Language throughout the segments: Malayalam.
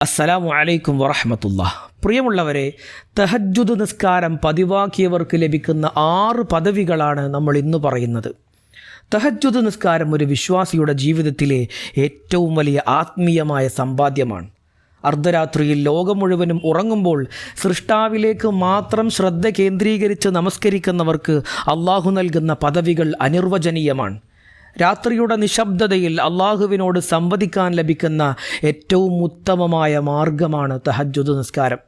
അസ്സലാമു അലൈക്കും വറഹ്മത്തുള്ളാഹി. പ്രിയമുള്ളവരെ, തഹജ്ജുദ് നിസ്കാരം പതിവാക്കിയവർക്ക് ലഭിക്കുന്ന 6 പദവികളാണ് നമ്മൾ ഇന്ന് പറയുന്നത്. തഹജ്ജുദ് നിസ്കാരം ഒരു വിശ്വാസിയുടെ ജീവിതത്തിലെ ഏറ്റവും വലിയ ആത്മീയമായ സമ്പാദ്യമാണ്. അർദ്ധരാത്രിയിൽ ലോകം മുഴുവനും ഉറങ്ങുമ്പോൾ സൃഷ്ടാവിലേക്ക് മാത്രം ശ്രദ്ധ കേന്ദ്രീകരിച്ച് നമസ്കരിക്കുന്നവർക്ക് അള്ളാഹു നൽകുന്ന പദവികൾ അനിർവചനീയമാണ്. രാത്രിയുടെ നിശബ്ദതയിൽ അള്ളാഹുവിനോട് സംവദിക്കാൻ ലഭിക്കുന്ന ഏറ്റവും ഉത്തമമായ മാർഗമാണ് തഹജ്ജുദ് നിസ്കാരം.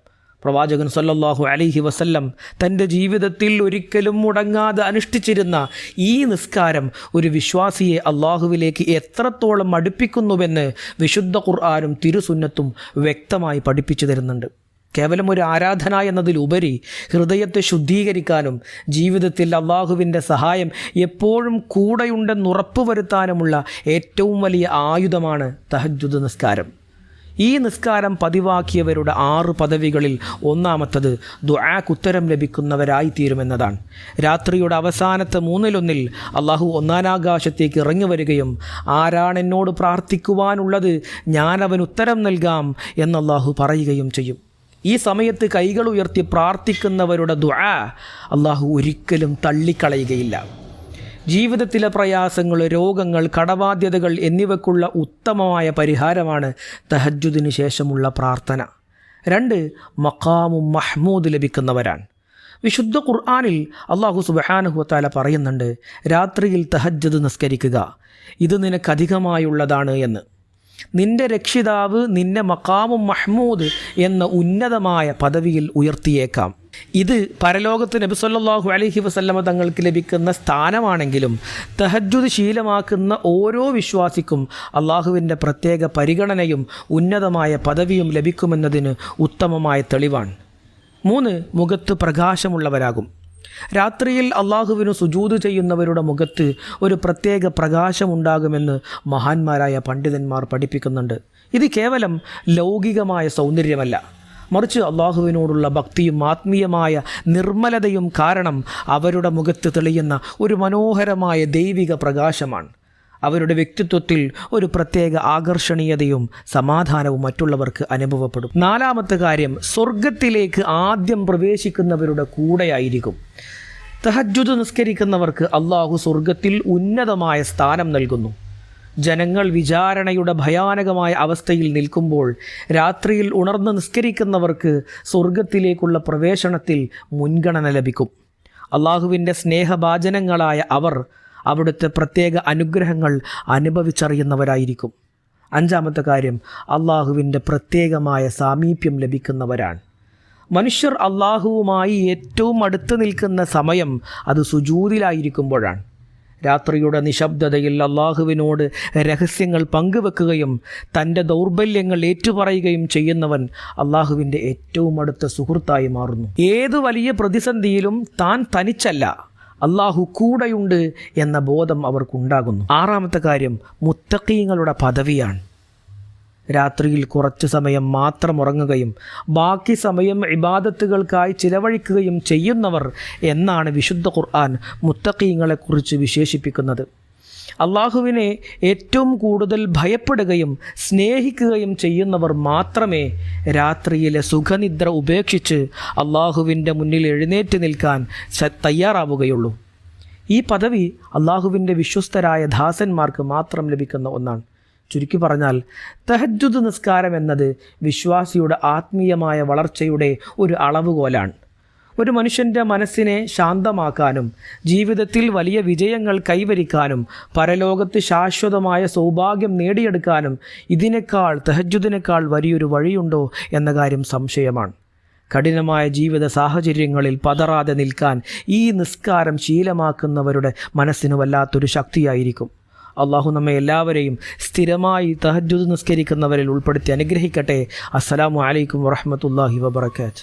പ്രവാചകൻ സല്ലല്ലാഹു അലൈഹി വസല്ലം തൻ്റെ ജീവിതത്തിൽ ഒരിക്കലും മുടങ്ങാതെ അനുഷ്ഠിച്ചിരുന്ന ഈ നിസ്കാരം ഒരു വിശ്വാസിയെ അള്ളാഹുവിലേക്ക് എത്രത്തോളം അടുപ്പിക്കുന്നുവെന്ന് വിശുദ്ധ ഖുർആനും തിരുസുന്നത്തും വ്യക്തമായി പഠിപ്പിച്ചു തരുന്നുണ്ട്. കേവലം ഒരു ആരാധന എന്നതിലുപരി ഹൃദയത്തെ ശുദ്ധീകരിക്കാനും ജീവിതത്തിൽ അള്ളാഹുവിൻ്റെ സഹായം എപ്പോഴും കൂടെയുണ്ടെന്നുറപ്പുവരുത്താനുമുള്ള ഏറ്റവും വലിയ ആയുധമാണ് തഹജ്ജുദ് നിസ്കാരം. ഈ നിസ്കാരം പതിവാക്കിയവരുടെ 6 പദവികളിൽ ഒന്നാമത്തത് ദുആക്കുത്തരം ലഭിക്കുന്നവരായിത്തീരുമെന്നതാണ്. രാത്രിയുടെ അവസാനത്തെ 1/3 അള്ളാഹു 1-ാം ആകാശത്തേക്ക് ഇറങ്ങി വരികയും ആരാണെന്നോട് പ്രാർത്ഥിക്കുവാനുള്ളത് ഞാൻ അവന് ഉത്തരം നൽകാം എന്ന് അള്ളാഹു പറയുകയും ചെയ്യും. ഈ സമയത്ത് കൈകൾ ഉയർത്തി പ്രാർത്ഥിക്കുന്നവരുടെ ദുആ അള്ളാഹു ഒരിക്കലും തള്ളിക്കളയുകയില്ല. ജീവിതത്തിലെ പ്രയാസങ്ങൾ, രോഗങ്ങൾ, കടബാധ്യതകൾ എന്നിവയ്ക്കുള്ള ഉത്തമമായ പരിഹാരമാണ് തഹജ്ജുദിന് ശേഷമുള്ള പ്രാർത്ഥന. 2, മഖാമും മഹ്മൂദ് ലഭിക്കുന്നവരാണ്. വിശുദ്ധ ഖുർആനിൽ അല്ലാഹു സുബ്ഹാനഹു വ തആല പറയുന്നുണ്ട്, രാത്രിയിൽ തഹജ്ജുദ് നിസ്കരിക്കുക, ഇത് നിനക്കധികമായുള്ളതാണ് എന്ന്. നിന്റെ രക്ഷിതാവ് നിന്നെ മഖാമും മഹ്മൂദ് എന്ന ഉന്നതമായ പദവിയിൽ ഉയർത്തിയേക്കാം. ഇത് പരലോകത്ത് നബി സല്ലല്ലാഹു അലൈഹി വസല്ലമ തങ്ങൾക്ക് ലഭിക്കുന്ന സ്ഥാനമാണെങ്കിലും തഹജ്ജുദ് ശീലമാക്കുന്ന ഓരോ വിശ്വാസിക്കും അള്ളാഹുവിൻ്റെ പ്രത്യേക പരിഗണനയും ഉന്നതമായ പദവിയും ലഭിക്കുമെന്നതിന് ഉത്തമമായ തെളിവാണ്. 3, മുഖത്ത് പ്രകാശമുള്ളവരാകും. രാത്രിയിൽ അള്ളാഹുവിന് സുജൂദ് ചെയ്യുന്നവരുടെ മുഖത്ത് ഒരു പ്രത്യേക പ്രകാശമുണ്ടാകുമെന്ന് മഹാന്മാരായ പണ്ഡിതന്മാർ പഠിപ്പിക്കുന്നുണ്ട്. ഇത് കേവലം ലൗകികമായ സൗന്ദര്യമല്ല, മറിച്ച് അള്ളാഹുവിനോടുള്ള ഭക്തിയും ആത്മീയമായ നിർമ്മലതയും കാരണം അവരുടെ മുഖത്ത് തെളിയുന്ന ഒരു മനോഹരമായ ദൈവിക പ്രകാശമാണ്. അവരുടെ വ്യക്തിത്വത്തിൽ ഒരു പ്രത്യേക ആകർഷണീയതയും സമാധാനവും മറ്റുള്ളവർക്ക് അനുഭവപ്പെടും. 4-മത്തെ കാര്യം, സ്വർഗത്തിലേക്ക് ആദ്യം പ്രവേശിക്കുന്നവരുടെ കൂടെയായിരിക്കും. തഹജ്ജുദ് നിസ്കരിക്കുന്നവർക്ക് അള്ളാഹു സ്വർഗത്തിൽ ഉന്നതമായ സ്ഥാനം നൽകുന്നു. ജനങ്ങൾ വിചാരണയുടെ ഭയാനകമായ അവസ്ഥയിൽ നിൽക്കുമ്പോൾ രാത്രിയിൽ ഉണർന്ന് നിസ്കരിക്കുന്നവർക്ക് സ്വർഗത്തിലേക്കുള്ള പ്രവേശനത്തിൽ മുൻഗണന ലഭിക്കും. അള്ളാഹുവിൻ്റെ സ്നേഹഭാജനങ്ങളായ അവർ അവിടുത്തെ പ്രത്യേക അനുഗ്രഹങ്ങൾ അനുഭവിച്ചറിയുന്നവരായിരിക്കും. 5-മത്തെ കാര്യം, അള്ളാഹുവിൻ്റെ പ്രത്യേകമായ സാമീപ്യം ലഭിക്കുന്നവരാണ്. മനുഷ്യർ അള്ളാഹുവുമായി ഏറ്റവും അടുത്ത് നിൽക്കുന്ന സമയം അത് സുജൂദിലായിരിക്കുമ്പോഴാണ്. രാത്രിയുടെ നിശബ്ദതയിൽ അള്ളാഹുവിനോട് രഹസ്യങ്ങൾ പങ്കുവെക്കുകയും തൻ്റെ ദൗർബല്യങ്ങൾ ഏറ്റുപറയുകയും ചെയ്യുന്നവൻ അള്ളാഹുവിൻ്റെ ഏറ്റവും അടുത്ത സുഹൃത്തായി മാറുന്നു. ഏത് വലിയ പ്രതിസന്ധിയിലും താൻ തനിച്ചല്ല, അള്ളാഹു കൂടെയുണ്ട് എന്ന ബോധം അവർക്കുണ്ടാകുന്നു. 6-മത്തെ കാര്യം, മുത്തഖീങ്ങളുടെ പദവിയാണ്. രാത്രിയിൽ കുറച്ച് സമയം മാത്രം ഉറങ്ങുകയും ബാക്കി സമയം ഇബാദത്തുകൾക്കായി ചിലവഴിക്കുകയും ചെയ്യുന്നവർ എന്നാണ് വിശുദ്ധ ഖുർആൻ മുത്തഖീങ്ങളെക്കുറിച്ച് വിശേഷിപ്പിക്കുന്നത്. അള്ളാഹുവിനെ ഏറ്റവും കൂടുതൽ ഭയപ്പെടുകയും സ്നേഹിക്കുകയും ചെയ്യുന്നവർ മാത്രമേ രാത്രിയിലെ സുഖനിദ്ര ഉപേക്ഷിച്ച് അള്ളാഹുവിൻ്റെ മുന്നിൽ എഴുന്നേറ്റ് നിൽക്കാൻ തയ്യാറാവുകയുള്ളൂ. ഈ പദവി അള്ളാഹുവിൻ്റെ വിശ്വസ്തരായ ദാസന്മാർക്ക് മാത്രം ലഭിക്കുന്ന ഒന്നാണ്. ചുരുക്കി പറഞ്ഞാൽ, തഹജ്ജുദ് നിസ്കാരം എന്നത് വിശ്വാസിയുടെ ആത്മീയമായ വളർച്ചയുടെ ഒരു അളവുകോലാണ്. ഒരു മനുഷ്യൻ്റെ മനസ്സിനെ ശാന്തമാക്കാനും ജീവിതത്തിൽ വലിയ വിജയങ്ങൾ കൈവരിക്കാനും പരലോകത്ത് ശാശ്വതമായ സൗഭാഗ്യം നേടിയെടുക്കാനും തഹജ്ജുദിനേക്കാൾ വലിയൊരു വഴിയുണ്ടോ എന്ന കാര്യം സംശയമാണ്. കഠിനമായ ജീവിത സാഹചര്യങ്ങളിൽ പതറാതെ നിൽക്കാൻ ഈ നിസ്കാരം ശീലമാക്കുന്നവരുടെ മനസ്സിന് വല്ലാത്തൊരു ശക്തിയായിരിക്കും. അള്ളാഹു നമ്മെ എല്ലാവരെയും സ്ഥിരമായി തഹജ്ജുദ് നിസ്കരിക്കുന്നവരിൽ ഉൾപ്പെടുത്തി അനുഗ്രഹിക്കട്ടെ. അസ്സലാമു അലൈക്കും വറഹ്മത്തുള്ളാഹി വബറകാതുഹു.